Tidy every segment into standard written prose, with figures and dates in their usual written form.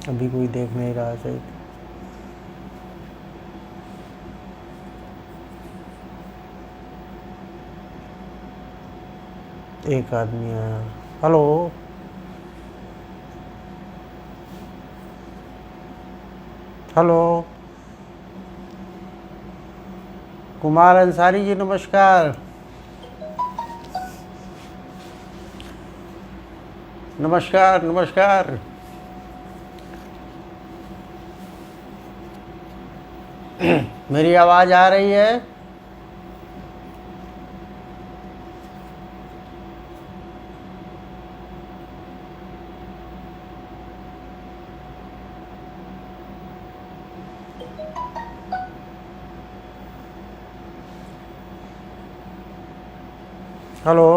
अभी कोई देख नहीं रहा सही। एक आदमी आया। हेलो। हेलो कुमार अंसारी जी, नमस्कार। नमस्कार नमस्कार। मेरी आवाज़ आ रही है? हेलो।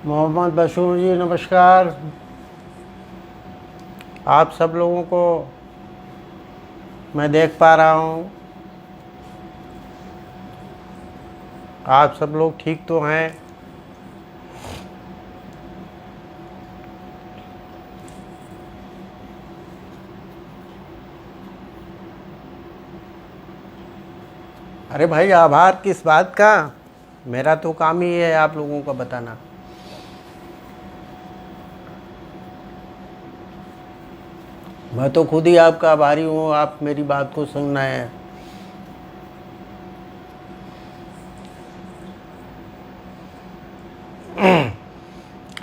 मोहम्मद बशूर जी, नमस्कार। आप सब लोगों को मैं देख पा रहा हूँ। आप सब लोग ठीक तो हैं? अरे भाई, आभार किस बात का? मेरा तो काम ही है आप लोगों को बताना। मैं तो खुद ही आपका आभारी हूँ, आप मेरी बात को सुनना है।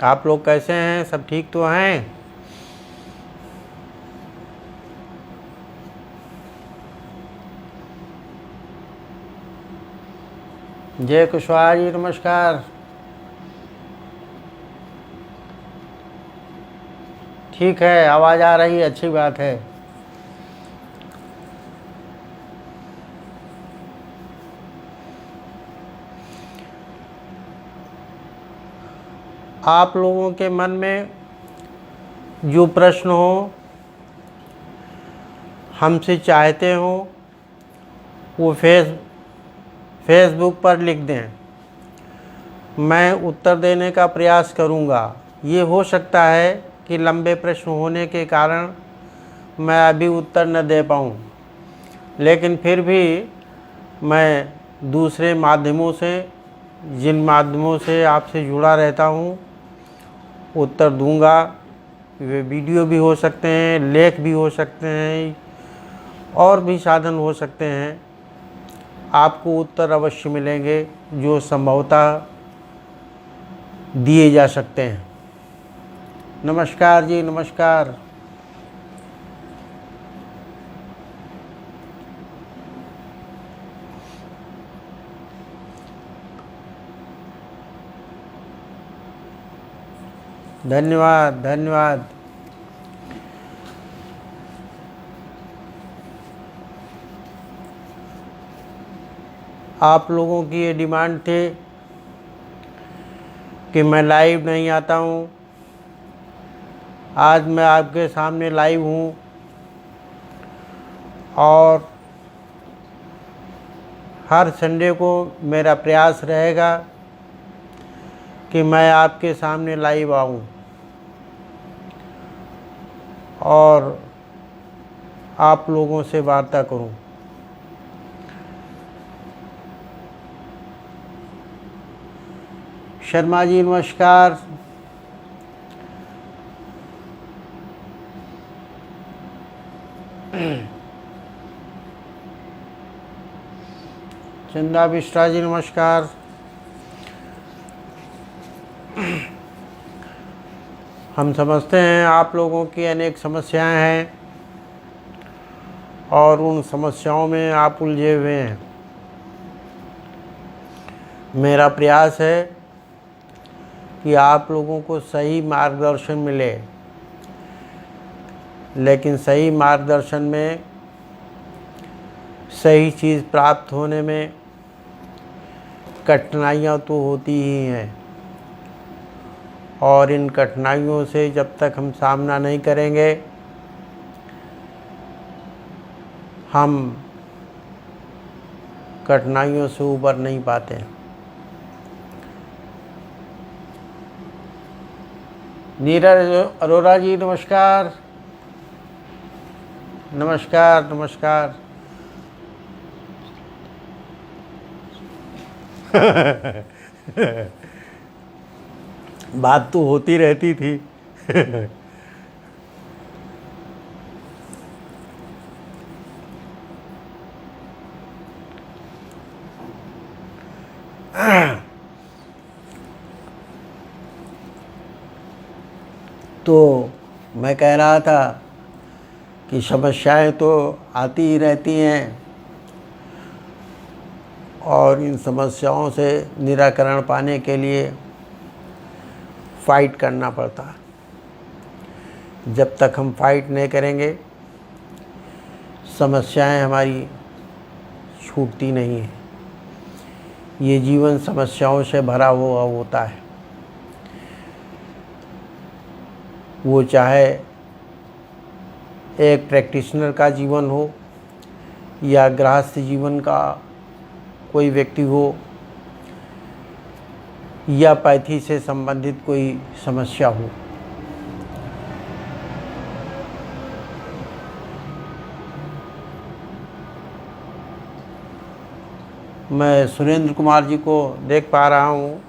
आप लोग कैसे हैं? सब ठीक तो हैं? जय कुशवाहा जी, नमस्कार। ठीक है, आवाज़ आ रही है, अच्छी बात है। आप लोगों के मन में जो प्रश्न हो, हमसे चाहते हो, वो फेसबुक पर लिख दें। मैं उत्तर देने का प्रयास करूंगा। ये हो सकता है कि लंबे प्रश्न होने के कारण मैं अभी उत्तर न दे पाऊँ, लेकिन फिर भी मैं दूसरे माध्यमों से, जिन माध्यमों से आपसे जुड़ा रहता हूँ, उत्तर दूंगा। वे वीडियो भी हो सकते हैं, लेख भी हो सकते हैं, और भी साधन हो सकते हैं। आपको उत्तर अवश्य मिलेंगे जो संभवतः दिए जा सकते हैं। नमस्कार जी, नमस्कार। धन्यवाद धन्यवाद। आप लोगों की ये डिमांड थी कि मैं लाइव नहीं आता हूँ। आज मैं आपके सामने लाइव हूँ, और हर संडे को मेरा प्रयास रहेगा कि मैं आपके सामने लाइव आऊँ और आप लोगों से वार्ता करूं। शर्मा जी, नमस्कार। चंदा बिश्रा जी, नमस्कार। हम समझते हैं आप लोगों की अनेक समस्याएं हैं, और उन समस्याओं में आप उलझे हुए हैं। मेरा प्रयास है कि आप लोगों को सही मार्गदर्शन मिले, लेकिन सही मार्गदर्शन में सही चीज़ प्राप्त होने में कठिनाइयाँ तो होती ही हैं, और इन कठिनाइयों से जब तक हम सामना नहीं करेंगे, हम कठिनाइयों से ऊपर नहीं पाते। नीरज अरोरा जी नमस्कार। नमस्कार नमस्कार। बात तो होती रहती थी। तो मैं कह रहा था कि समस्याएं तो आती ही रहती हैं और इन समस्याओं से निराकरण पाने के लिए फाइट करना पड़ता है। जब तक हम फाइट नहीं करेंगे समस्याएं हमारी छूटती नहीं हैं। ये जीवन समस्याओं से भरा हुआ होता है, वो चाहे एक प्रैक्टिशनर का जीवन हो या गृहस्थ जीवन का कोई व्यक्ति हो या पैथी से संबंधित कोई समस्या हो। मैं सुरेंद्र कुमार जी को देख पा रहा हूँ।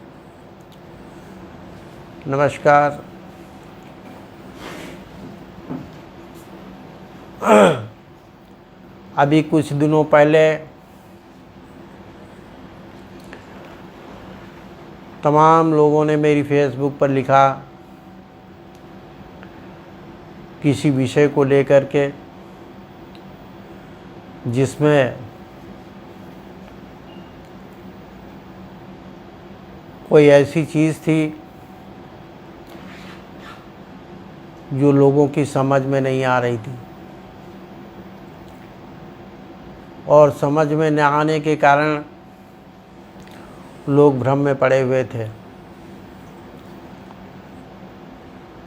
नमस्कार। अभी कुछ दिनों पहले तमाम लोगों ने मेरी फेसबुक पर लिखा किसी विषय को लेकर के, जिसमें कोई ऐसी चीज़ थी जो लोगों की समझ में नहीं आ रही थी और समझ में न आने के कारण लोग भ्रम में पड़े हुए थे।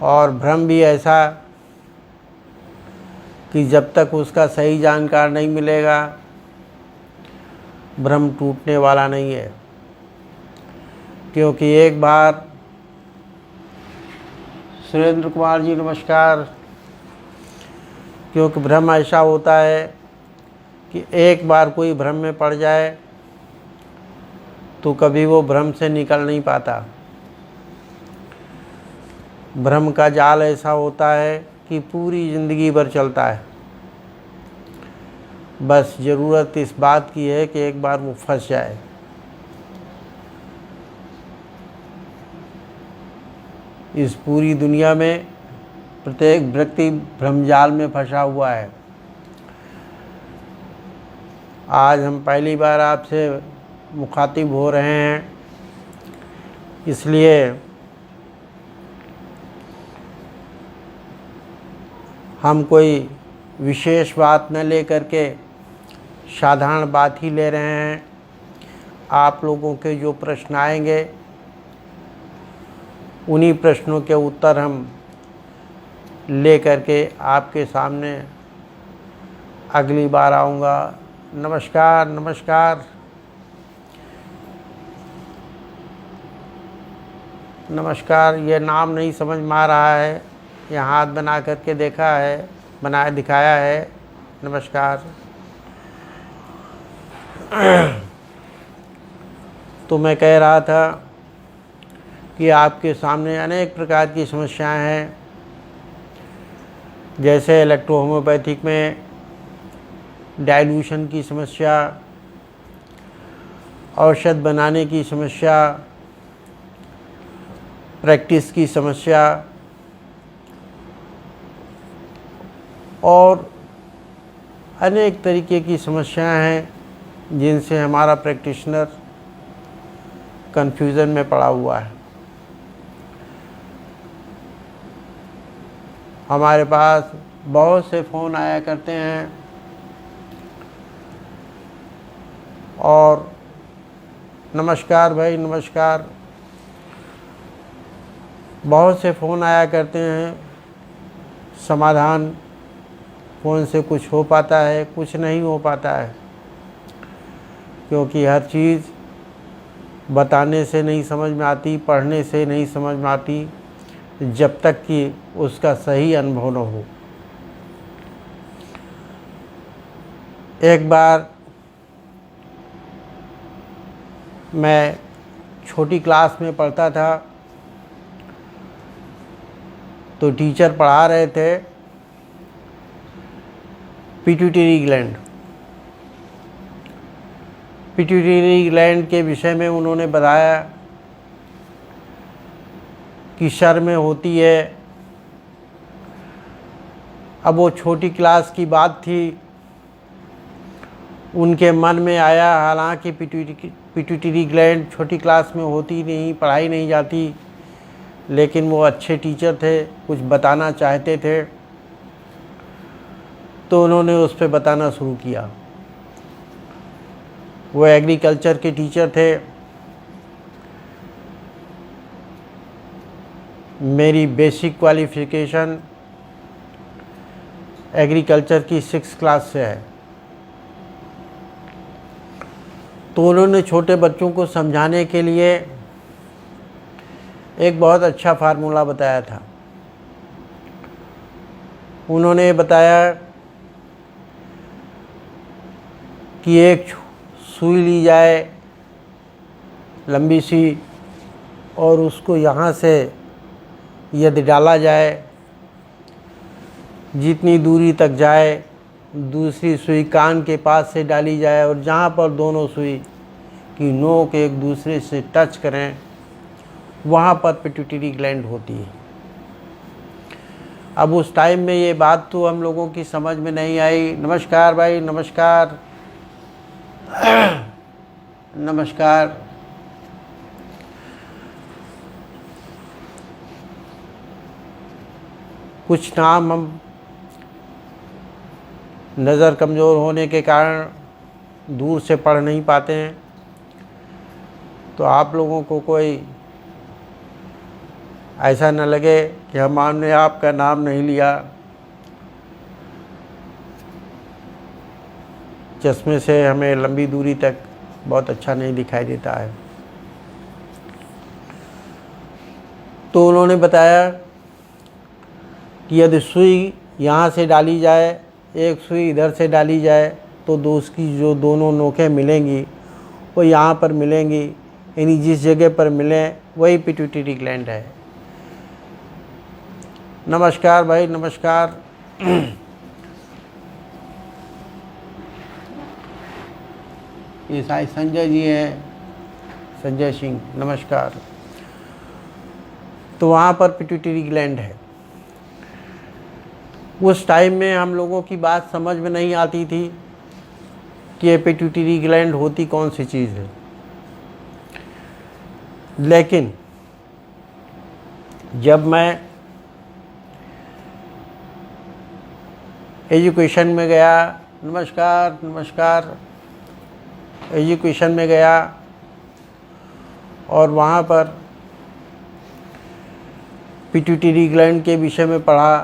और भ्रम भी ऐसा कि जब तक उसका सही जानकार नहीं मिलेगा भ्रम टूटने वाला नहीं है। क्योंकि एक बार, सुरेंद्र कुमार जी नमस्कार, क्योंकि भ्रम ऐसा होता है कि एक बार कोई भ्रम में पड़ जाए तो कभी वो भ्रम से निकल नहीं पाता। भ्रम का जाल ऐसा होता है कि पूरी ज़िंदगी भर चलता है। बस ज़रूरत इस बात की है कि एक बार वो फंस जाए। इस पूरी दुनिया में प्रत्येक व्यक्ति भ्रमजाल में फंसा हुआ है। आज हम पहली बार आपसे मुखातिब हो रहे हैं, इसलिए हम कोई विशेष बात न लेकर के साधारण बात ही ले रहे हैं। आप लोगों के जो प्रश्न आएंगे उन्हीं प्रश्नों के उत्तर हम ले करके आपके सामने अगली बार आऊँगा। नमस्कार नमस्कार नमस्कार। ये नाम नहीं समझ में आ रहा है, ये हाथ बना करके देखा है, बनाया दिखाया है। नमस्कार। तो मैं कह रहा था कि आपके सामने अनेक प्रकार की समस्याएं हैं। जैसे इलेक्ट्रोहोम्योपैथिक में डाइल्यूशन की समस्या, औषध बनाने की समस्या, प्रैक्टिस की समस्या और अनेक तरीके की समस्याएं हैं जिनसे हमारा प्रैक्टिशनर कन्फ्यूज़न में पड़ा हुआ है। हमारे पास बहुत से फ़ोन आया करते हैं और नमस्कार भाई नमस्कार, बहुत से फ़ोन आया करते हैं। समाधान फ़ोन से कुछ हो पाता है, कुछ नहीं हो पाता है, क्योंकि हर चीज़ बताने से नहीं समझ में आती, पढ़ने से नहीं समझ में आती, जब तक कि उसका सही अनुभव न हो। एक बार मैं छोटी क्लास में पढ़ता था, तो टीचर पढ़ा रहे थे पिट्यूटरी ग्लैंड। पिट्यूटरी ग्लैंड के विषय में उन्होंने बताया कि सर में होती है। अब वो छोटी क्लास की बात थी, उनके मन में आया, हालांकि पिट्यूटरी ग्लैंड छोटी क्लास में होती नहीं, पढ़ाई नहीं जाती, लेकिन वो अच्छे टीचर थे, कुछ बताना चाहते थे, तो उन्होंने उस पर बताना शुरू किया। वो एग्रीकल्चर के टीचर थे। मेरी बेसिक क्वालिफ़िकेशन एग्रीकल्चर की 6th क्लास से है। तो उन्होंने छोटे बच्चों को समझाने के लिए एक बहुत अच्छा फार्मूला बताया था। उन्होंने बताया कि एक सुई ली जाए लंबी सी, और उसको यहाँ से यदि डाला जाए, जितनी दूरी तक जाए, दूसरी सुई कान के पास से डाली जाए, और जहाँ पर दोनों सुई की नोक एक दूसरे से टच करें, वहाँ पर पिट्यूटरी ग्लैंड होती है। अब उस टाइम में ये बात तो हम लोगों की समझ में नहीं आई। नमस्कार भाई, नमस्कार नमस्कार। कुछ नाम हम नज़र कमज़ोर होने के कारण दूर से पढ़ नहीं पाते हैं, तो आप लोगों को कोई ऐसा न लगे कि हमने आपका नाम नहीं लिया। चश्मे से हमें लंबी दूरी तक बहुत अच्छा नहीं दिखाई देता है। तो उन्होंने बताया कि यदि सुई यहाँ से डाली जाए, एक सुई इधर से डाली जाए, तो उसकी जो दोनों नोकें मिलेंगी वो यहाँ पर मिलेंगी, यानी जिस जगह पर मिलें वही पिट्यूटरी ग्लैंड है। नमस्कार भाई, नमस्कार। ये शायद संजय जी हैं, संजय सिंह, नमस्कार। तो वहाँ पर पिट्यूटरी ग्लैंड है। उस टाइम में हम लोगों की बात समझ में नहीं आती थी कि ये पिट्यूटरी ग्लैंड होती कौन सी चीज़ है। लेकिन जब मैं एजुकेशन में गया, नमस्कार नमस्कार, एजुकेशन में गया और वहाँ पर पिट्यूटरी ग्लैंड के विषय में पढ़ा,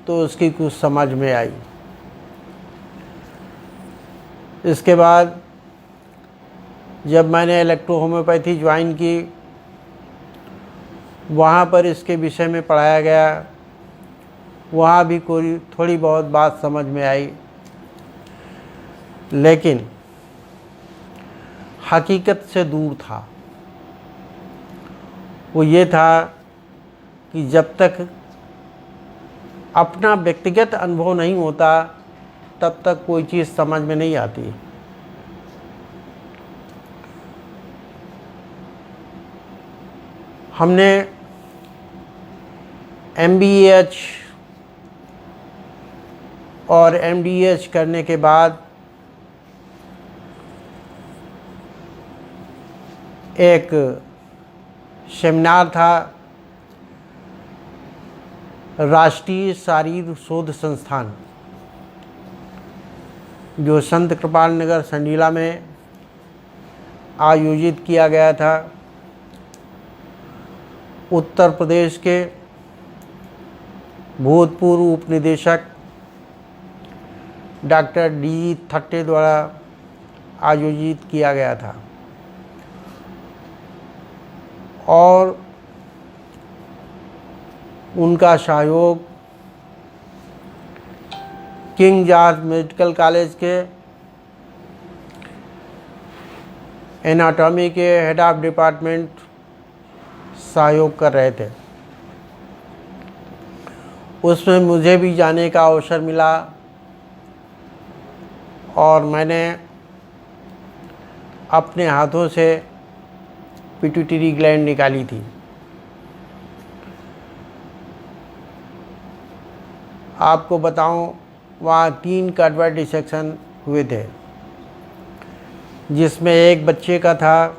तो उसकी कुछ समझ में आई। इसके बाद जब मैंने इलेक्ट्रो होम्योपैथी ज्वाइन की, वहाँ पर इसके विषय में पढ़ाया गया, वहाँ भी कोई थोड़ी बहुत बात समझ में आई, लेकिन हकीकत से दूर था। वो ये था कि जब तक अपना व्यक्तिगत अनुभव नहीं होता, तब तक कोई चीज़ समझ में नहीं आती। हमने MBH और MDH करने के बाद एक सेमिनार था राष्ट्रीय शारीर शोध संस्थान, जो संत कृपाल नगर संडीला में आयोजित किया गया था। उत्तर प्रदेश के भूतपूर्व उपनिदेशक डॉक्टर D थट्टे द्वारा आयोजित किया गया था। और उनका सहयोग किंग जॉर्ज मेडिकल कॉलेज के एनाटॉमी के हेड ऑफ डिपार्टमेंट सहयोग कर रहे थे। उसमें मुझे भी जाने का अवसर मिला और मैंने अपने हाथों से पिट्यूटरी ग्लैंड निकाली थी। आपको बताऊं, वहाँ 3 कार्डियक डिसेक्शन हुए थे, जिसमें एक बच्चे का था,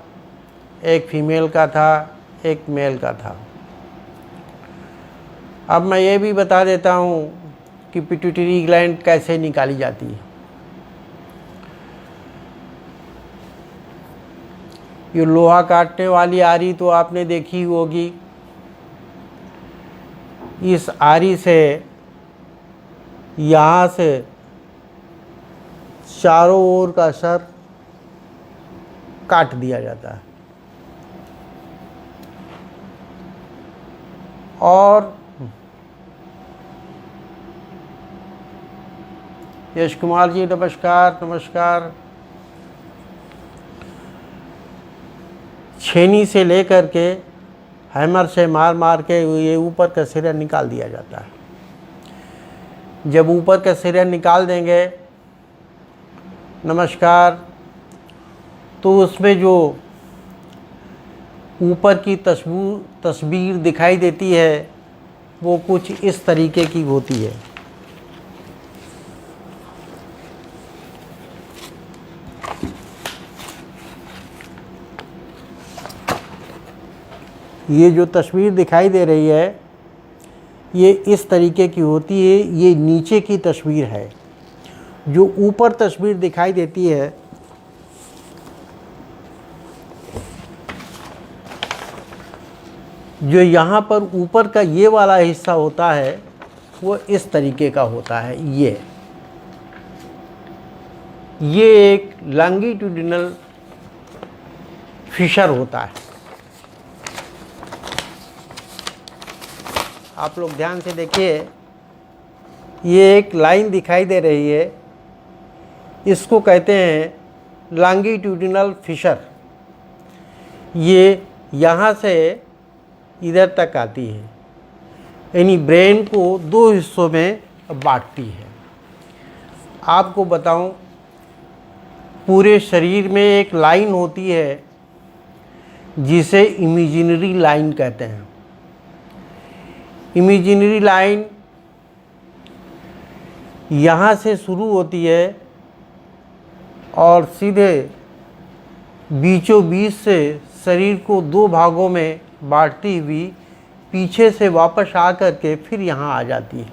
एक फीमेल का था, एक मेल का था। अब मैं ये भी बता देता हूँ कि पिट्यूटरी ग्लैंड कैसे निकाली जाती है। ये लोहा काटने वाली आरी तो आपने देखी होगी। इस आरी से यहाँ से चारों ओर का सर काट दिया जाता है और यश कुमार जी नमस्कार। नमस्कार। छेनी से लेकर के हैमर से मार मार के ये ऊपर का सिरा निकाल दिया जाता है। जब ऊपर का सिरा निकाल देंगे, नमस्कार, तो उसमें जो ऊपर की तस्वीर दिखाई देती है वो कुछ इस तरीके की होती है। ये जो तस्वीर दिखाई दे रही है ये इस तरीके की होती है। ये नीचे की तस्वीर है। जो ऊपर तस्वीर दिखाई देती है जो यहाँ पर ऊपर का ये वाला हिस्सा होता है वो इस तरीके का होता है। ये एक लॉन्गिट्यूडिनल फिशर होता है। आप लोग ध्यान से देखिए, ये एक लाइन दिखाई दे रही है, इसको कहते हैं लॉन्गिट्यूडिनल फिशर। ये यहाँ से इधर तक आती है, यानी ब्रेन को 2 हिस्सों में बांटती है। आपको बताऊं, पूरे शरीर में एक लाइन होती है जिसे इमेजिनरी लाइन कहते हैं। इमेजिनरी लाइन यहाँ से शुरू होती है और सीधे बीचों बीच से शरीर को 2 भागों में बांटती हुई पीछे से वापस आकर के फिर यहाँ आ जाती है।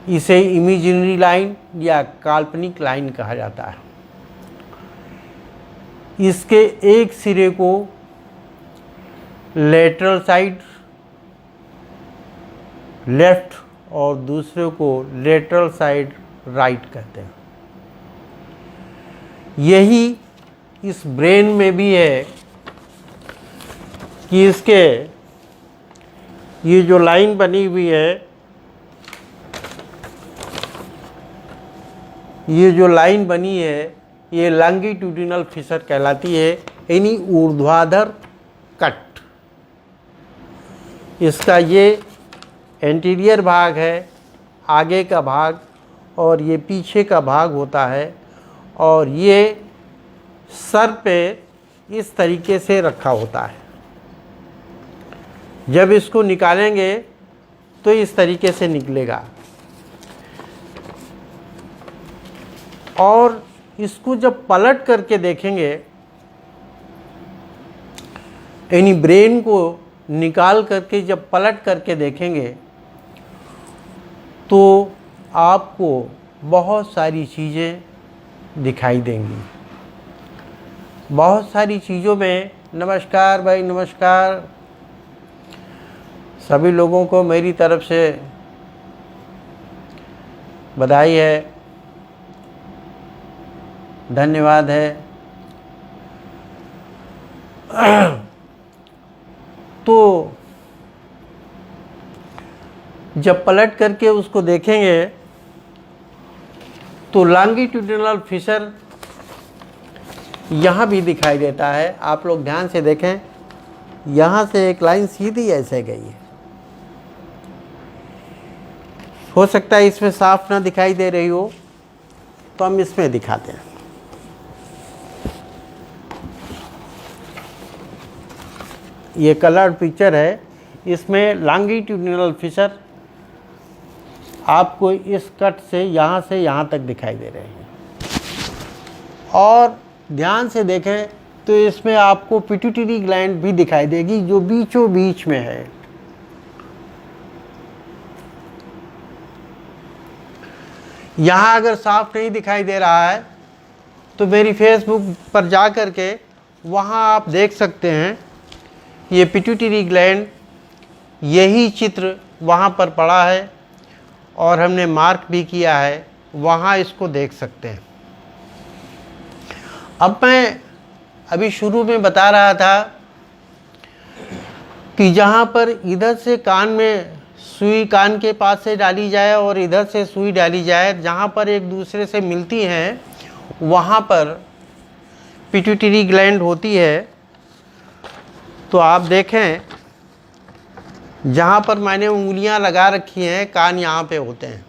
इसे इमेजिनरी लाइन या काल्पनिक लाइन कहा जाता है। इसके एक सिरे को लेटरल साइड लेफ्ट और दूसरे को लेटरल साइड राइट कहते हैं। यही इस ब्रेन में भी है कि इसके ये जो लाइन बनी हुई है, ये जो लाइन बनी है ये लॉन्गिट्यूडिनल फिशर कहलाती है, यानी ऊर्ध्वाधर कट। इसका ये एंटीरियर भाग है, आगे का भाग, और ये पीछे का भाग होता है, और ये सर पे इस तरीके से रखा होता है। जब इसको निकालेंगे तो इस तरीके से निकलेगा, और इसको जब पलट करके देखेंगे, यानी ब्रेन को निकाल करके जब पलट करके देखेंगे तो आपको बहुत सारी चीज़ें दिखाई देंगी। बहुत सारी चीज़ों में, नमस्कार भाई, नमस्कार, सभी लोगों को मेरी तरफ से बधाई है, धन्यवाद है। तो जब पलट करके उसको देखेंगे तो लॉन्गिट्यूडिनल फिशर यहाँ भी दिखाई देता है। आप लोग ध्यान से देखें, यहाँ से एक लाइन सीधी ऐसे गई है। हो सकता है इसमें साफ ना दिखाई दे रही हो, तो हम इसमें दिखाते हैं। ये कलर्ड पिक्चर है, इसमें लॉन्गिट्यूडिनल फिशर आपको इस कट से यहाँ तक दिखाई दे रहे हैं। और ध्यान से देखें तो इसमें आपको पिट्यूटरी ग्लैंड भी दिखाई देगी, जो बीचों बीच में है। यहाँ अगर साफ नहीं दिखाई दे रहा है तो मेरी फेसबुक पर जा कर के वहाँ आप देख सकते हैं, ये पिट्यूटरी ग्लैंड, यही चित्र वहाँ पर पड़ा है और हमने मार्क भी किया है, वहाँ इसको देख सकते हैं। अब मैं अभी शुरू में बता रहा था कि जहाँ पर इधर से कान में सुई कान के पास से डाली जाए और इधर से सुई डाली जाए, जहाँ पर एक दूसरे से मिलती हैं, वहाँ पर पिट्यूटरी ग्लैंड होती है। तो आप देखें, जहाँ पर मैंने उंगलियां लगा रखी हैं, कान यहाँ पे होते हैं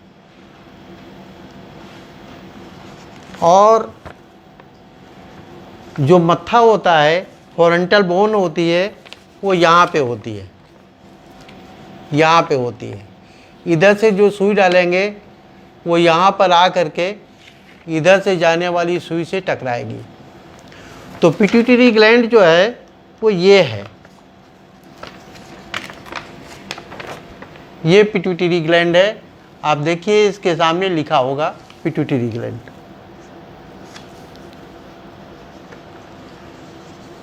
और जो मत्था होता है, फ्रंटल बोन होती है, वो यहाँ पे होती है, यहाँ पे होती है। इधर से जो सुई डालेंगे वो यहाँ पर आ करके इधर से जाने वाली सुई से टकराएगी। तो पिट्यूटरी ग्लैंड जो है वो ये है, ये पिट्यूटरी ग्लैंड है। आप देखिए इसके सामने लिखा होगा पिट्यूटरी ग्लैंड।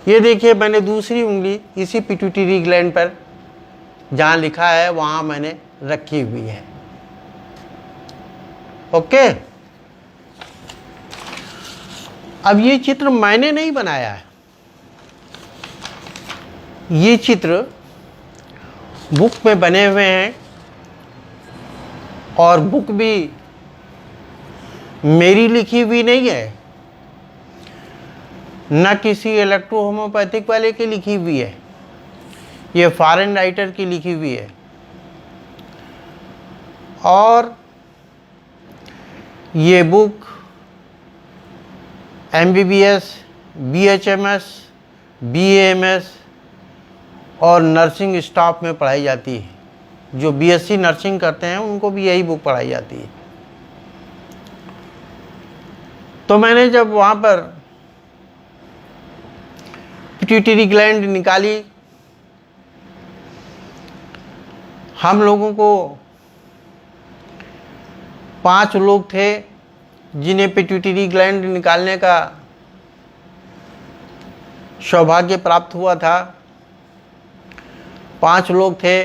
ये देखिए, मैंने दूसरी उंगली इसी पिट्यूटरी ग्लैंड पर जहाँ लिखा है वहाँ मैंने रखी हुई है। ओके, अब ये चित्र मैंने नहीं बनाया है, ये चित्र बुक में बने हुए हैं और बुक भी मेरी लिखी हुई नहीं है, न किसी इलेक्ट्रो होम्योपैथिक वाले की लिखी हुई है, ये फॉरेन राइटर की लिखी हुई है। और ये बुक MBBS, BHMS, BAMS और नर्सिंग स्टाफ में पढ़ाई जाती है। जो BSc नर्सिंग करते हैं उनको भी यही बुक पढ़ाई जाती है। तो मैंने जब वहाँ पर पिट्यूटरी ग्लैंड निकाली, हम लोगों को 5 लोग थे जिन्हें पिट्यूटरी ग्लैंड निकालने का सौभाग्य प्राप्त हुआ था। 5 लोग थे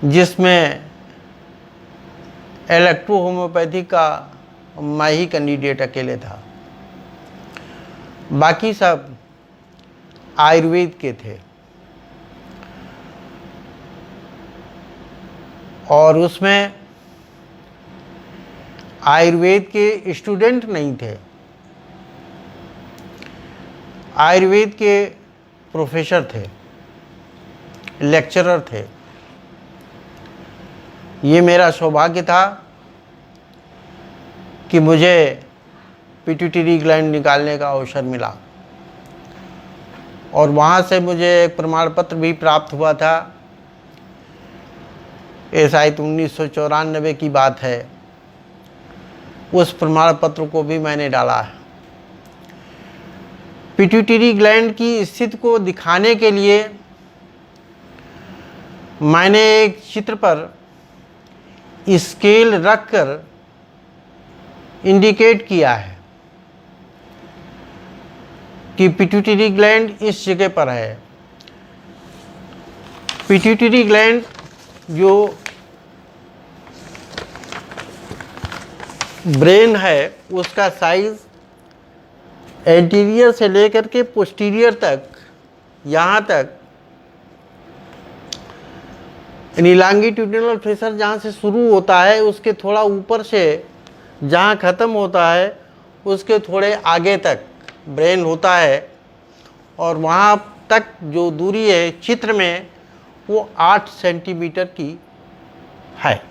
जिसमें इलेक्ट्रो होम्योपैथी का मैं ही कैंडिडेट अकेले था, बाकी सब आयुर्वेद के थे। और उसमें आयुर्वेद के स्टूडेंट नहीं थे, आयुर्वेद के प्रोफेसर थे, लेक्चरर थे। ये मेरा सौभाग्य था कि मुझे पिट्यूटरी ग्लैंड निकालने का अवसर मिला और वहाँ से मुझे एक प्रमाण पत्र भी प्राप्त हुआ था। ये शायद 1994 की बात है। उस प्रमाण पत्र को भी मैंने डाला है। पिट्यूटरी ग्लैंड की स्थिति को दिखाने के लिए मैंने एक चित्र पर स्केल रखकर इंडिकेट किया है कि पिट्यूटरी ग्लैंड इस जगह पर है। पिट्यूटरी ग्लैंड जो ब्रेन है उसका साइज एंटीरियर से लेकर के पोस्टीरियर तक, यहाँ तक यानी लॉन्गिट्यूडिनल प्रेशर जहाँ से शुरू होता है उसके थोड़ा ऊपर से जहाँ ख़त्म होता है उसके थोड़े आगे तक ब्रेन होता है, और वहाँ तक जो दूरी है चित्र में वो 8 सेंटीमीटर की है।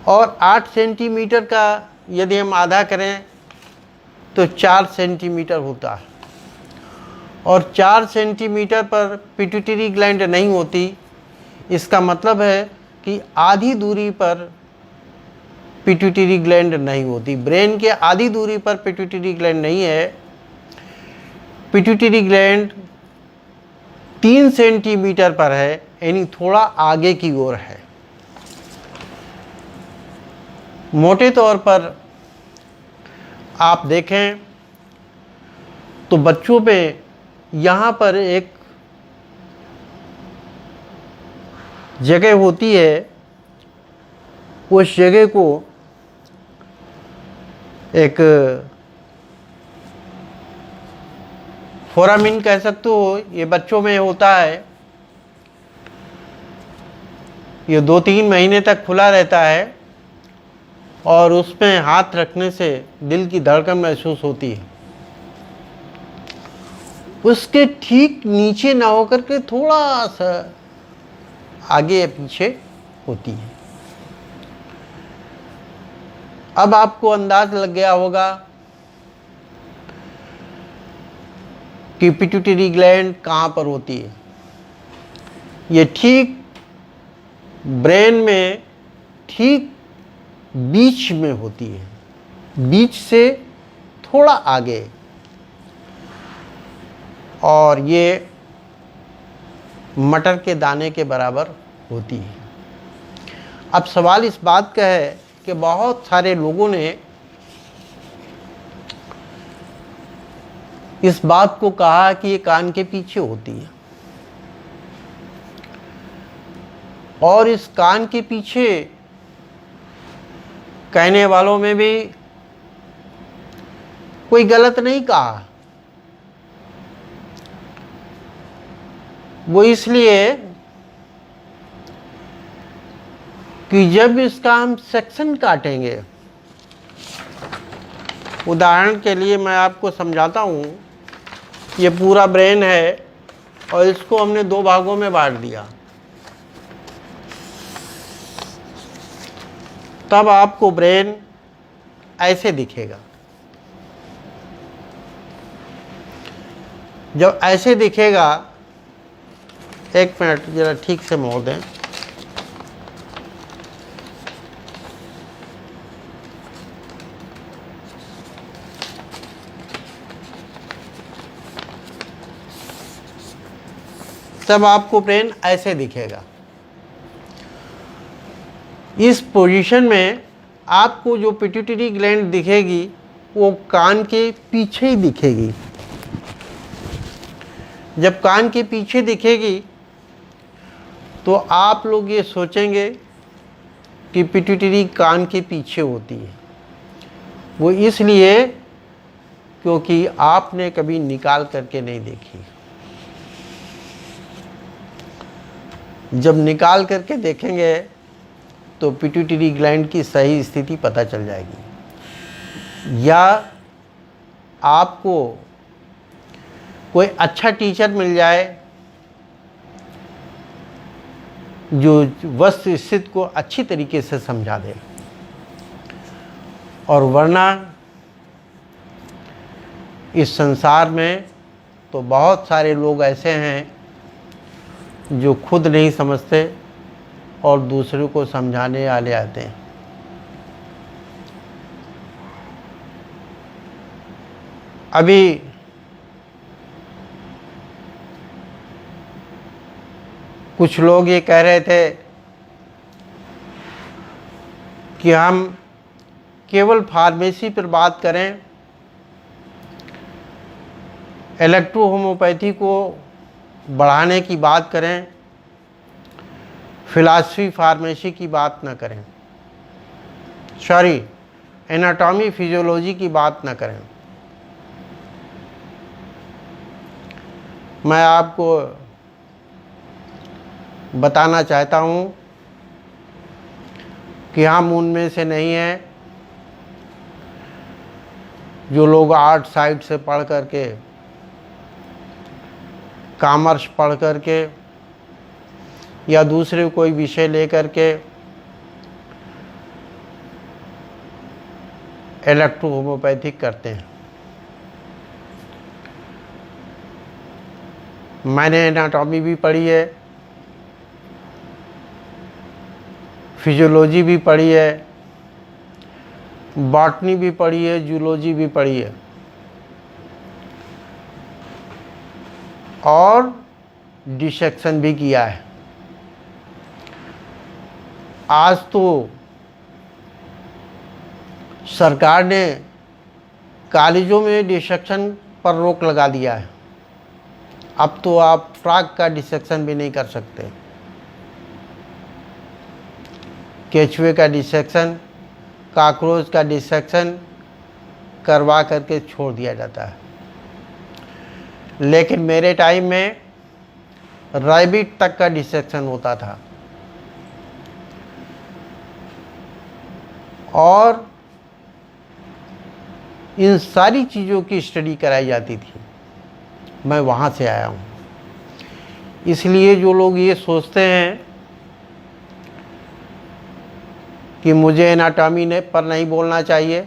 और 8 सेंटीमीटर का यदि हम आधा करें तो 4 सेंटीमीटर होता है, और 4 सेंटीमीटर पर पिट्यूटरी ग्लैंड नहीं होती। इसका मतलब है कि आधी दूरी पर पिट्यूटरी ग्लैंड नहीं होती। ब्रेन के आधी दूरी पर पिट्यूटरी ग्लैंड नहीं है। पिट्यूटरी ग्लैंड 3 सेंटीमीटर पर है, यानी थोड़ा आगे की ओर है। मोटे तौर पर आप देखें तो बच्चों पे यहाँ पर एक जगह होती है, उस जगह को एक फोरामिन कह सकते हो, ये बच्चों में होता है। ये 2-3 महीने तक खुला रहता है और उसमें हाथ रखने से दिल की धड़कन महसूस होती है। उसके ठीक नीचे ना होकर के थोड़ा सा आगे या पीछे होती है। अब आपको अंदाज लग गया होगा कि पिट्यूटरी ग्लैंड कहाँ पर होती है। ये ठीक ब्रेन में ठीक बीच में होती है, बीच से थोड़ा आगे, और ये मटर के दाने के बराबर होती है। अब सवाल इस बात का है कि बहुत सारे लोगों ने इस बात को कहा कि ये कान के पीछे होती है, और इस कान के पीछे कहने वालों में भी कोई गलत नहीं कहा। वो इसलिए कि जब इसका हम सेक्शन काटेंगे, उदाहरण के लिए मैं आपको समझाता हूँ, ये पूरा ब्रेन है और इसको हमने 2 भागों में बांट दिया, तब आपको ब्रेन ऐसे दिखेगा। जब ऐसे दिखेगा, 1 मिनट जरा ठीक से मोड़ दें। तब आपको ब्रेन ऐसे दिखेगा। इस पोजीशन में आपको जो पिट्यूटरी ग्लैंड दिखेगी वो कान के पीछे ही दिखेगी। जब कान के पीछे दिखेगी तो आप लोग ये सोचेंगे कि पिट्यूटरी कान के पीछे होती है। वो इसलिए क्योंकि आपने कभी निकाल करके नहीं देखी। जब निकाल करके देखेंगे तो पिट्यूटरी ग्लैंड की सही स्थिति पता चल जाएगी। या आपको कोई अच्छा टीचर मिल जाए जो वस्तु स्थिति को अच्छी तरीके से समझा दे, और वरना इस संसार में तो बहुत सारे लोग ऐसे हैं जो खुद नहीं समझते और दूसरों को समझाने वाले आते हैं। अभी कुछ लोग ये कह रहे थे कि हम केवल फार्मेसी पर बात करें, इलेक्ट्रो होम्योपैथी को बढ़ाने की बात करें, फिलॉसफी फार्मेसी की बात ना करें, सॉरी एनाटॉमी फिजियोलॉजी की बात ना करें। मैं आपको बताना चाहता हूँ कि हम उनमें से नहीं हैं जो लोग आर्ट साइड से पढ़ करके, कॉमर्स पढ़ करके या दूसरे कोई विषय लेकर के इलेक्ट्रो होम्योपैथिक करते हैं। मैंने एनाटॉमी भी पढ़ी है, फिजियोलॉजी भी पढ़ी है, बॉटनी भी पढ़ी है, जूलॉजी भी पढ़ी है और डिसेक्शन भी किया है। आज तो सरकार ने कॉलेजों में डिसेक्शन पर रोक लगा दिया है। अब तो आप फ्रॉग का डिसेक्शन भी नहीं कर सकते। केचुए का डिसेक्शन, कॉकरोच का डिसेक्शन करवा करके छोड़ दिया जाता है। लेकिन मेरे टाइम में रैबिट तक का डिसेक्शन होता था और इन सारी चीज़ों की स्टडी कराई जाती थी। मैं वहाँ से आया हूँ। इसलिए जो लोग ये सोचते हैं कि मुझे एनाटॉमी ने पर नहीं बोलना चाहिए,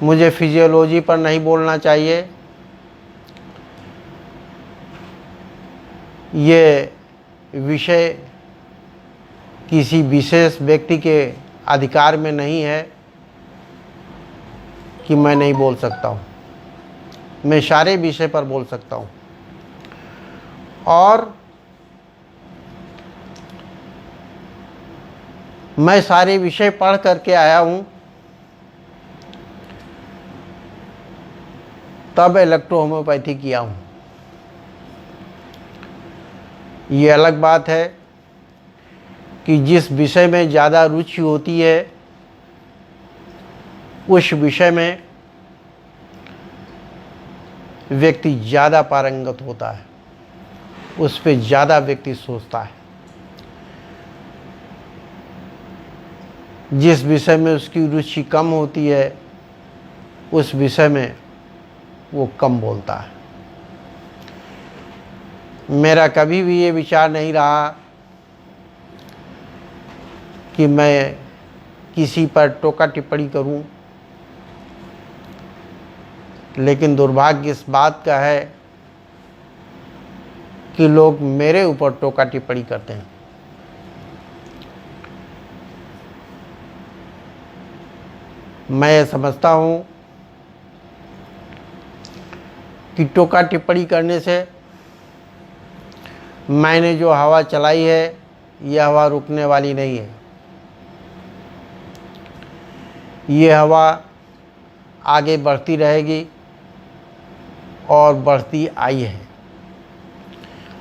मुझे फिजियोलॉजी पर नहीं बोलना चाहिए, ये विषय किसी विशेष व्यक्ति के अधिकार में नहीं है कि मैं नहीं बोल सकता हूँ। मैं सारे विषय पर बोल सकता हूँ और मैं सारे विषय पढ़ करके आया हूँ। तब इलेक्ट्रो होम्योपैथी किया हूँ। ये अलग बात है कि जिस विषय में ज़्यादा रुचि होती है उस विषय में व्यक्ति ज़्यादा पारंगत होता है, उस पर ज़्यादा व्यक्ति सोचता है। जिस विषय में उसकी रुचि कम होती है उस विषय में वो कम बोलता है। मेरा कभी भी ये विचार नहीं रहा कि मैं किसी पर टोका टिप्पणी करूं, लेकिन दुर्भाग्य इस बात का है कि लोग मेरे ऊपर टोका टिप्पणी करते हैं। मैं ये समझता हूँ कि टोका टिप्पणी करने से मैंने जो हवा चलाई है यह हवा रुकने वाली नहीं है। ये हवा आगे बढ़ती रहेगी और बढ़ती आई है।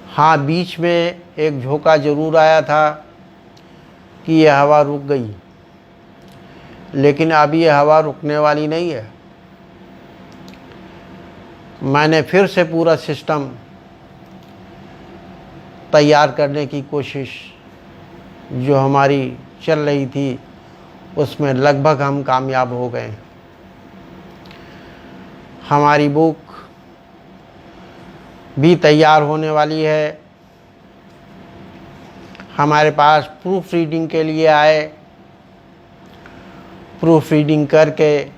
हाँ, बीच में एक झोंका ज़रूर आया था कि यह हवा रुक गई, लेकिन अब ये हवा रुकने वाली नहीं है। मैंने फिर से पूरा सिस्टम तैयार करने की कोशिश जो हमारी चल रही थी उसमें लगभग हम कामयाब हो गए। हमारी बुक भी तैयार होने वाली है। हमारे पास प्रूफ रीडिंग के लिए आए, प्रूफ रीडिंग करके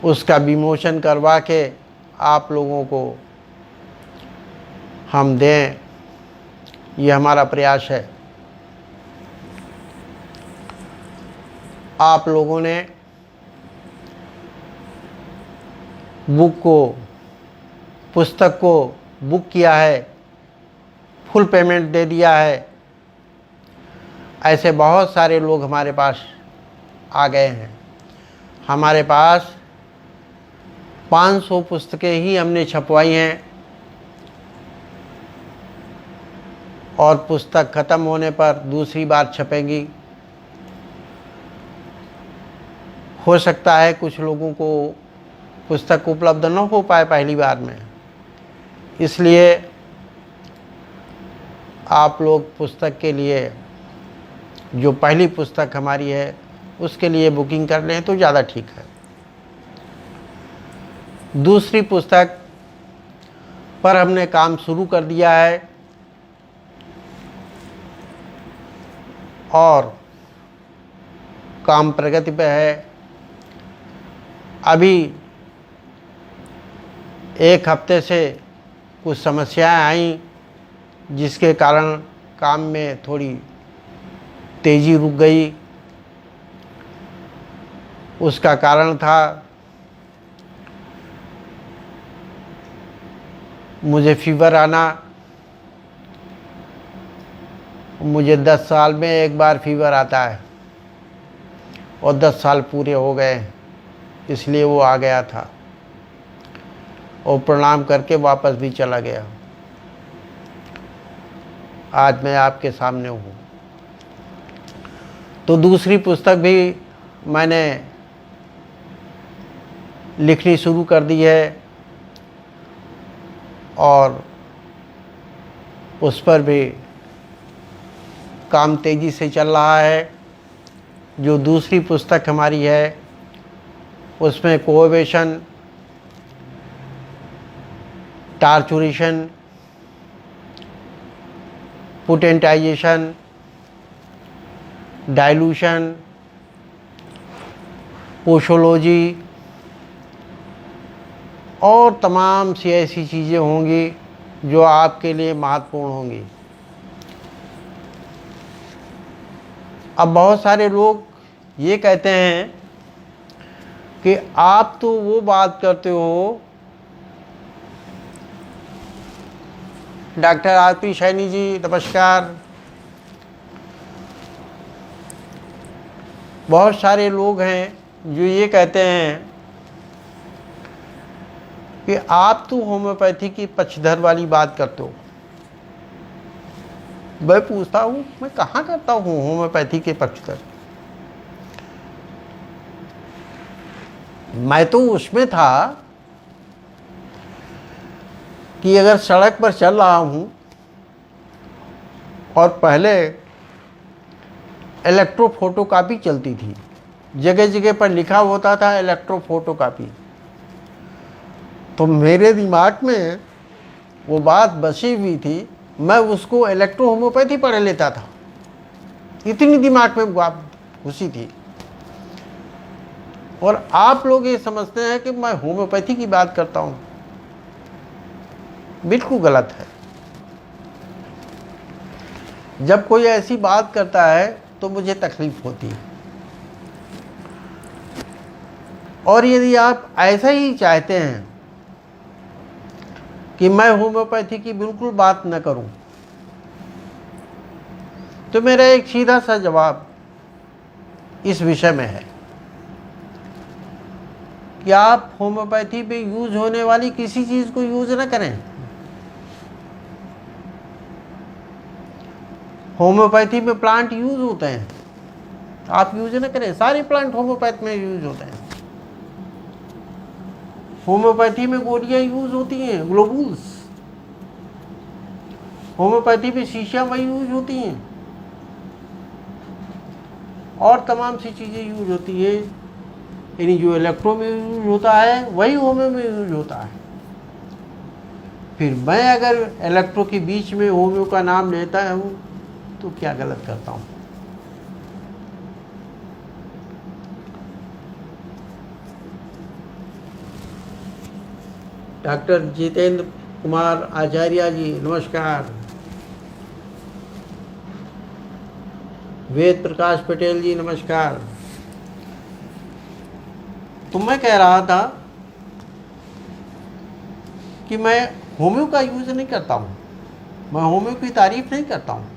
उसका विमोचन करवा के आप लोगों को हम दें, ये हमारा प्रयास है। आप लोगों ने पुस्तक को बुक किया है, फुल पेमेंट दे दिया है। ऐसे बहुत सारे लोग हमारे पास आ गए हैं। हमारे पास 500 पुस्तकें ही हमने छपवाई हैं और पुस्तक ख़त्म होने पर दूसरी बार छपेंगी। हो सकता है कुछ लोगों को पुस्तक उपलब्ध न हो पाए पहली बार में, इसलिए आप लोग पुस्तक के लिए, जो पहली पुस्तक हमारी है उसके लिए बुकिंग कर लें तो ज़्यादा ठीक है। दूसरी पुस्तक पर हमने काम शुरू कर दिया है और काम प्रगति पे है। अभी एक हफ्ते से कुछ समस्याएं आई जिसके कारण काम में थोड़ी तेज़ी रुक गई। उसका कारण था मुझे फीवर आना। मुझे 10 साल में एक बार फीवर आता है और 10 साल पूरे हो गए, इसलिए वो आ गया था और प्रणाम करके वापस भी चला गया। आज मैं आपके सामने हूँ। तो दूसरी पुस्तक भी मैंने लिखनी शुरू कर दी है और उस पर भी काम तेज़ी से चल रहा है। जो दूसरी पुस्तक हमारी है उसमें कोएबिशन, टार्चुरेशन, पोटेंटाइजेशन, डाइल्यूशन, पोशोलॉजी और तमाम सी ऐसी चीज़ें होंगी जो आपके लिए महत्वपूर्ण होंगी। अब बहुत सारे लोग ये कहते हैं कि आप तो वो बात करते हो, डॉक्टर आरपी सैनी जी नमस्कार। बहुत सारे लोग हैं जो ये कहते हैं कि आप तो होम्योपैथी की पक्षधर वाली बात करते हो। मैं पूछता हूँ, मैं कहाँ करता हूँ होम्योपैथी के पक्षधर? मैं तो उसमें था कि अगर सड़क पर चल रहा हूँ और पहले इलेक्ट्रोफोटोकॉपी चलती थी, जगह जगह पर लिखा होता था इलेक्ट्रोफोटोकॉपी, तो मेरे दिमाग में वो बात बसी हुई थी। मैं उसको इलेक्ट्रो होम्योपैथी पढ़ लेता था, इतनी दिमाग में बात घुसी थी। और आप लोग ये समझते हैं कि मैं होम्योपैथी की बात करता हूँ, बिल्कुल गलत है। जब कोई ऐसी बात करता है तो मुझे तकलीफ होती है। और यदि आप ऐसा ही चाहते हैं कि मैं होम्योपैथी की बिल्कुल बात न करूं, तो मेरा एक सीधा सा जवाब इस विषय में है कि आप होम्योपैथी में यूज होने वाली किसी चीज को यूज न करें। होम्योपैथी में प्लांट यूज होते हैं, आप यूज न करें। सारे प्लांट होम्योपैथी में यूज होते हैं। होम्योपैथी में गोलियां यूज होती हैं, ग्लोबुल्स। होम्योपैथी में शीशियां वही यूज होती हैं और तमाम सी चीज़ें यूज होती है। यानी जो इलेक्ट्रो में यूज होता है वही होम्यो में यूज होता है। फिर मैं अगर इलेक्ट्रो के बीच में होम्यो का नाम लेता हूँ तो क्या गलत करता हूँ? डॉक्टर जितेंद्र कुमार आचार्य जी नमस्कार। वेद प्रकाश पटेल जी नमस्कार। तो मैं कह रहा था कि मैं होम्यो का यूज नहीं करता हूँ, मैं होम्यो की तारीफ नहीं करता हूँ।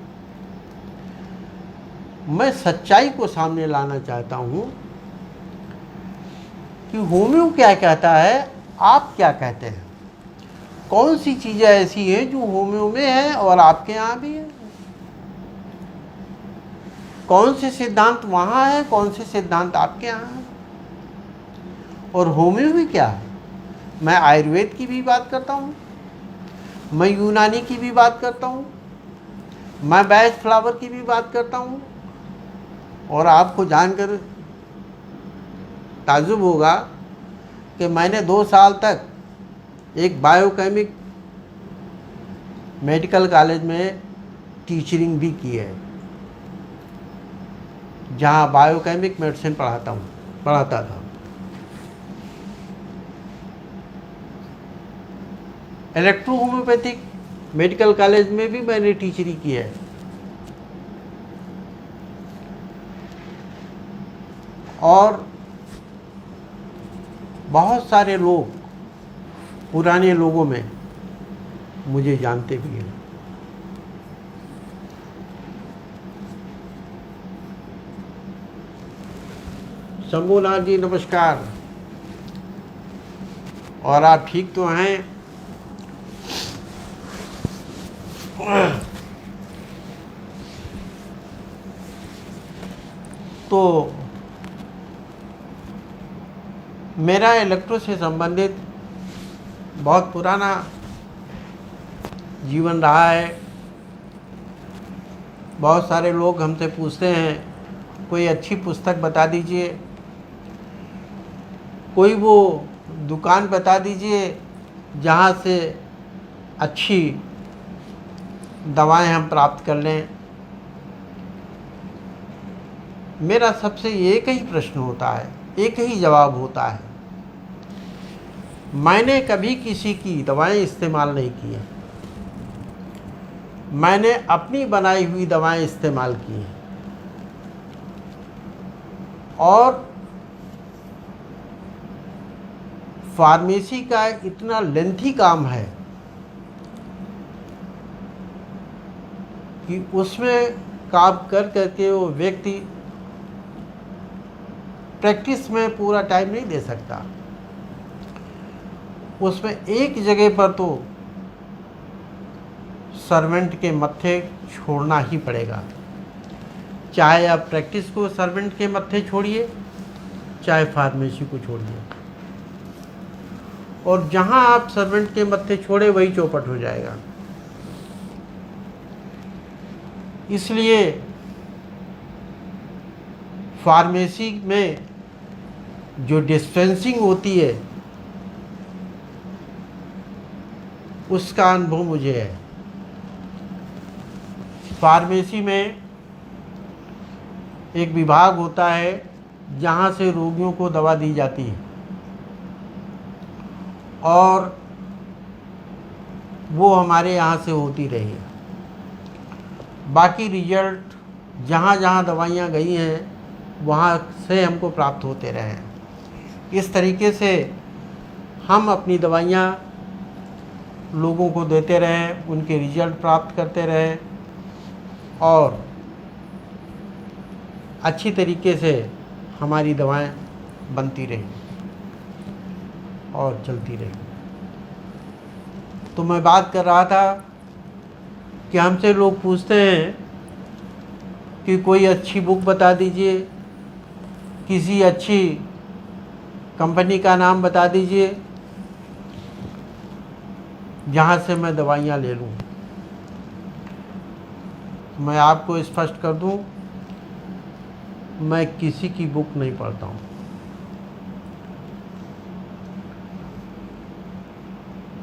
मैं सच्चाई को सामने लाना चाहता हूँ कि होम्यो क्या कहता है, आप क्या कहते हैं। कौन सी चीज़ें ऐसी हैं जो होम्यो में है और आपके यहाँ भी है। कौन से सिद्धांत वहाँ है, कौन से सिद्धांत आपके यहाँ है। और होम्यो भी क्या है, मैं आयुर्वेद की भी बात करता हूँ, मैं यूनानी की भी बात करता हूँ, मैं बैच फ्लावर की भी बात करता हूँ। और आपको जानकर ताज्जुब होगा कि मैंने 2 साल तक एक बायोकेमिक मेडिकल कॉलेज में टीचिंग भी की है, जहाँ बायोकेमिक मेडिसिन पढ़ाता था। इलेक्ट्रो होम्योपैथिक मेडिकल कॉलेज में भी मैंने टीचिंग की है। और बहुत सारे लोग पुराने लोगों में मुझे जानते भी हैं। शंभूनाथ जी नमस्कार। और आप ठीक तो हैं? तो मेरा इलेक्ट्रो से संबंधित बहुत पुराना जीवन रहा है। बहुत सारे लोग हमसे पूछते हैं कोई अच्छी पुस्तक बता दीजिए, कोई वो दुकान बता दीजिए जहाँ से अच्छी दवाएं हम प्राप्त कर लें। मेरा सबसे एक ही प्रश्न होता है, एक ही जवाब होता है, मैंने कभी किसी की दवाएं इस्तेमाल नहीं की हैं, मैंने अपनी बनाई हुई दवाएं इस्तेमाल की हैं। और फार्मेसी का इतना लेंथी काम है कि उसमें काम कर करके वो व्यक्ति प्रैक्टिस में पूरा टाइम नहीं दे सकता। उसमें एक जगह पर तो सर्वेंट के मत्थे छोड़ना ही पड़ेगा। चाहे आप प्रैक्टिस को सर्वेंट के मत्थे छोड़िए, चाहे फार्मेसी को छोड़िए। और जहां आप सर्वेंट के मत्थे छोड़े वही चौपट हो जाएगा। इसलिए फार्मेसी में जो डिस्पेंसिंग होती है उसका अनुभव मुझे है। फार्मेसी में एक विभाग होता है जहाँ से रोगियों को दवा दी जाती है, और वो हमारे यहाँ से होती रही है। बाकी रिजल्ट जहाँ जहाँ दवाइयाँ गई हैं वहाँ से हमको प्राप्त होते रहे हैं। इस तरीके से हम अपनी दवाइयाँ लोगों को देते रहें, उनके रिजल्ट प्राप्त करते रहें और अच्छी तरीके से हमारी दवाएं बनती रहें और चलती रहें। तो मैं बात कर रहा था कि हमसे लोग पूछते हैं कि कोई अच्छी बुक बता दीजिए, किसी अच्छी कंपनी का नाम बता दीजिए जहाँ से मैं दवाइयाँ ले लूँ। मैं आपको स्पष्ट कर दूँ, मैं किसी की बुक नहीं पढ़ता हूँ।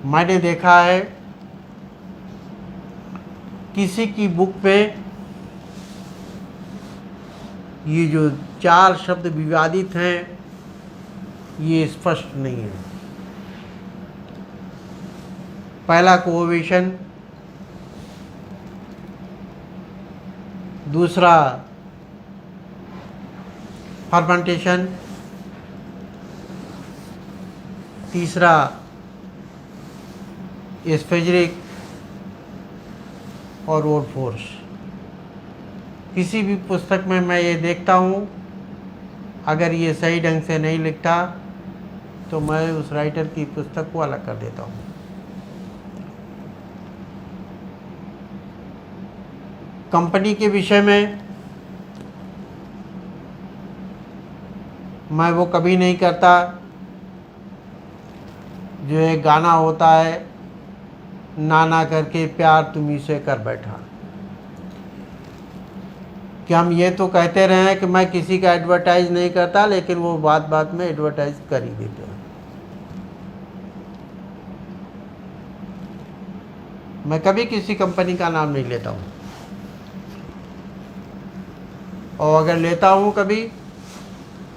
मैंने देखा है किसी की बुक पे ये जो 4 शब्द विवादित हैं ये स्पष्ट नहीं है। पहला कोविशन, दूसरा फर्मेंटेशन, तीसरा एस्पेरिक और वोट फोर्स। किसी भी पुस्तक में मैं ये देखता हूँ, अगर ये सही ढंग से नहीं लिखता तो मैं उस राइटर की पुस्तक को अलग कर देता हूँ। कंपनी के विषय में मैं वो कभी नहीं करता। जो एक गाना होता है नाना करके प्यार तुम्ही से कर बैठा। कि हम ये तो कहते रहे हैं कि मैं किसी का एडवर्टाइज नहीं करता, लेकिन वो बात बात में एडवर्टाइज कर ही देते हैं। मैं कभी किसी कंपनी का नाम नहीं लेता हूँ, और अगर लेता हूँ कभी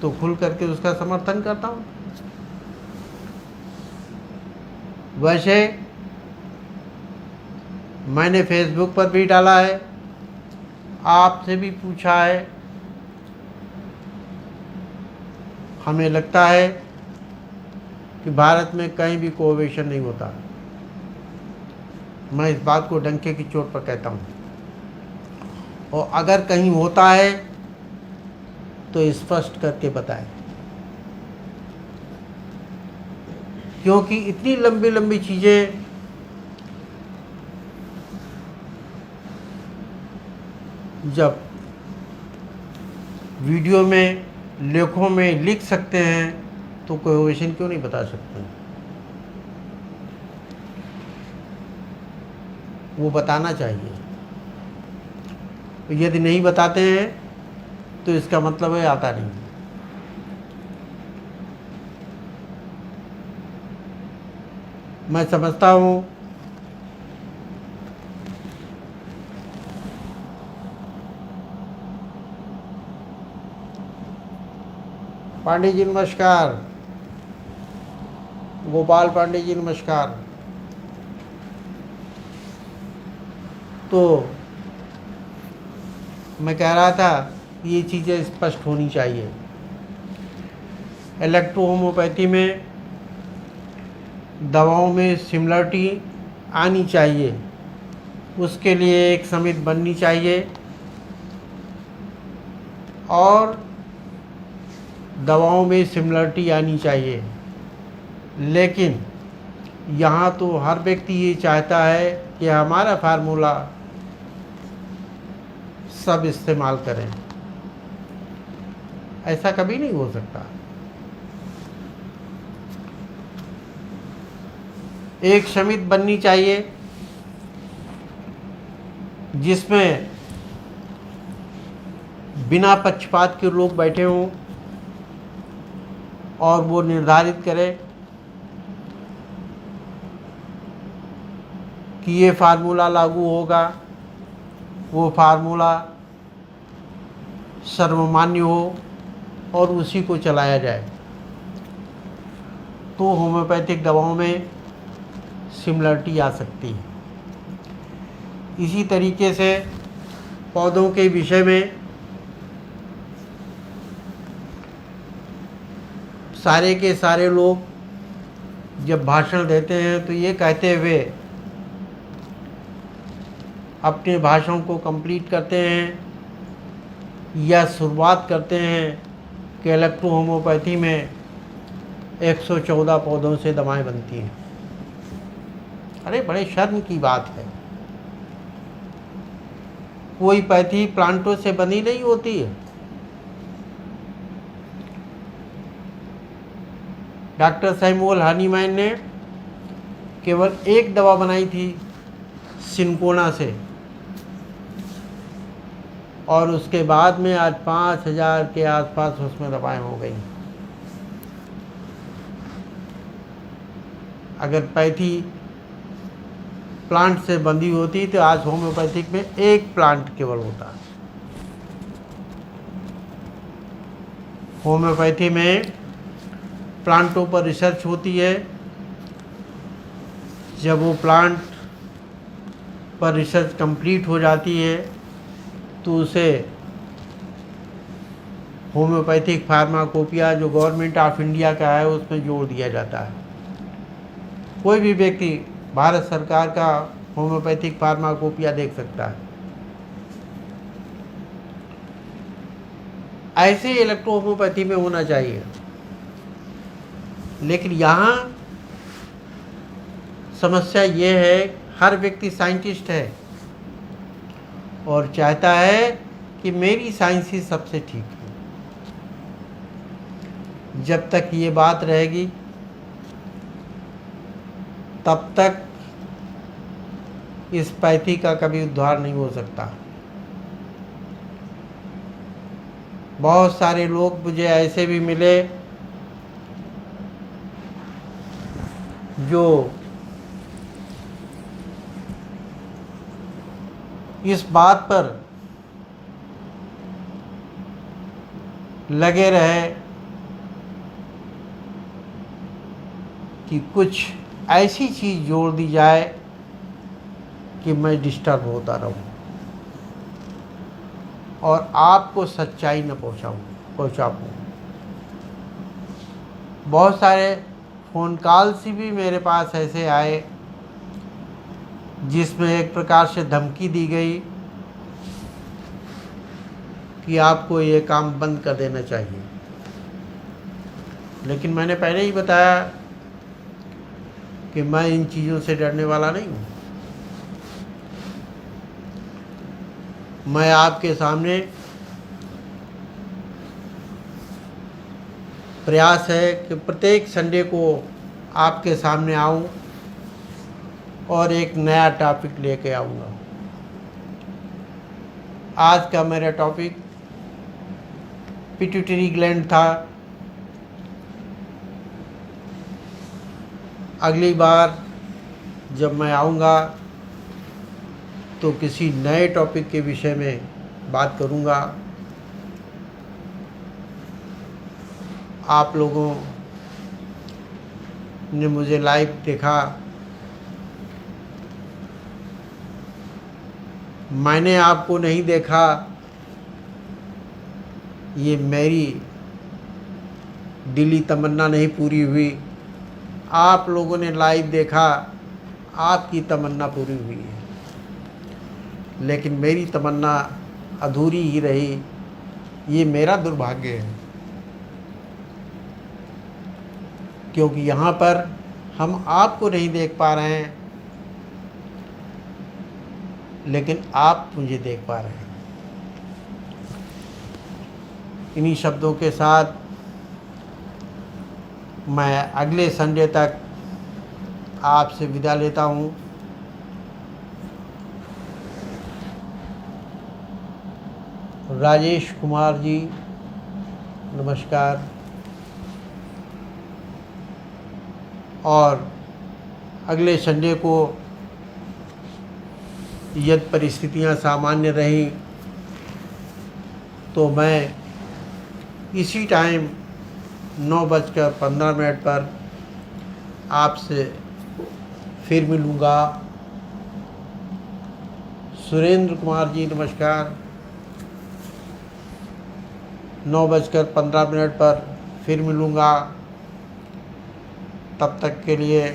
तो खुल करके उसका समर्थन करता हूँ। वैसे मैंने फेसबुक पर भी डाला है, आपसे भी पूछा है। हमें लगता है कि भारत में कहीं भी कोऑपरेशन नहीं होता। मैं इस बात को डंके की चोट पर कहता हूँ, और अगर कहीं होता है तो स्पष्ट करके बताएं, क्योंकि इतनी लंबी लंबी चीज़ें जब वीडियो में, लेखों में लिख सकते हैं तो कोऑपरेशन क्यों नहीं बता सकते? वो बताना चाहिए। यदि नहीं बताते हैं तो इसका मतलब है आता नहीं। मैं समझता हूँ पांडे जी नमस्कार, गोपाल पांडे जी नमस्कार। तो मैं कह रहा था ये चीज़ें स्पष्ट होनी चाहिए। इलेक्ट्रोहोम्योपैथी में दवाओं में सिमिलरिटी आनी चाहिए, उसके लिए एक समिति बननी चाहिए, और दवाओं में सिमिलरिटी आनी चाहिए। लेकिन यहाँ तो हर व्यक्ति ये चाहता है कि हमारा फार्मूला सब इस्तेमाल करें। ऐसा कभी नहीं हो सकता। एक समिति बननी चाहिए जिसमें बिना पक्षपात के लोग बैठे हों, और वो निर्धारित करे कि ये फार्मूला लागू होगा, वो फार्मूला सर्वमान्य हो, और उसी को चलाया जाए। तो होम्योपैथिक दवाओं में सिमिलरिटी आ सकती है। इसी तरीके से पौधों के विषय में सारे के सारे लोग जब भाषण देते हैं तो ये कहते हुए अपने भाषण को कंप्लीट करते हैं या शुरुआत करते हैं कि इलेक्ट्रोहोम्योपैथी में 114 पौधों से दवाएं बनती हैं। अरे बड़े शर्म की बात है। कोई पैथी प्लांटों से बनी नहीं होती है। डॉक्टर सैमुअल हनीमैन ने केवल एक दवा बनाई थी सिनकोना से, और उसके बाद में आज 5000 के आसपास उसमें दवाएं हो गई। अगर पैथी प्लांट से बंधी होती तो आज होम्योपैथिक में एक प्लांट केवल होता। होम्योपैथी में प्लांटों पर रिसर्च होती है। जब वो प्लांट पर रिसर्च कंप्लीट हो जाती है तो उसे होम्योपैथिक फार्माकोपिया जो गवर्नमेंट ऑफ इंडिया का है उसमें जोड़ दिया जाता है। कोई भी व्यक्ति भारत सरकार का होम्योपैथिक फार्माकोपिया देख सकता है। ऐसे इलेक्ट्रोहोम्योपैथी में होना चाहिए। लेकिन यहाँ समस्या ये है, हर व्यक्ति साइंटिस्ट है और चाहता है कि मेरी साइंस ही सबसे ठीक है। जब तक ये बात रहेगी तब तक इस पैथी का कभी उद्धार नहीं हो सकता। बहुत सारे लोग मुझे ऐसे भी मिले जो इस बात पर लगे रहे कि कुछ ऐसी चीज़ जोड़ दी जाए कि मैं डिस्टर्ब होता रहूं और आपको सच्चाई न पहुंचा पाऊँ। बहुत सारे फ़ोन कॉल्स भी मेरे पास ऐसे आए जिसमें एक प्रकार से धमकी दी गई कि आपको ये काम बंद कर देना चाहिए। लेकिन मैंने पहले ही बताया कि मैं इन चीज़ों से डरने वाला नहीं हूँ। मैं आपके सामने प्रयास है कि प्रत्येक संडे को आपके सामने आऊं और एक नया टॉपिक लेके आऊँगा। आज का मेरा टॉपिक पिट्यूटरी ग्लैंड था। अगली बार जब मैं आऊँगा तो किसी नए टॉपिक के विषय में बात करूँगा। आप लोगों ने मुझे लाइव देखा, मैंने आपको नहीं देखा, ये मेरी दिली तमन्ना नहीं पूरी हुई। आप लोगों ने लाइव देखा, आपकी तमन्ना पूरी हुई है, लेकिन मेरी तमन्ना अधूरी ही रही। ये मेरा दुर्भाग्य है, क्योंकि यहाँ पर हम आपको नहीं देख पा रहे हैं, लेकिन आप मुझे देख पा रहे हैं। इन्हीं शब्दों के साथ मैं अगले संडे तक आपसे विदा लेता हूँ। राजेश कुमार जी, नमस्कार। और अगले संडे को यदि परिस्थितियाँ सामान्य रही तो मैं इसी टाइम 9:15 पर आपसे फिर मिलूँगा। सुरेंद्र कुमार जी, नमस्कार। 9:15 पर फिर मिलूँगा। तब तक के लिए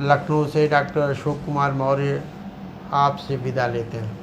लखनऊ से डॉक्टर अशोक कुमार मौर्य आपसे विदा लेते हैं।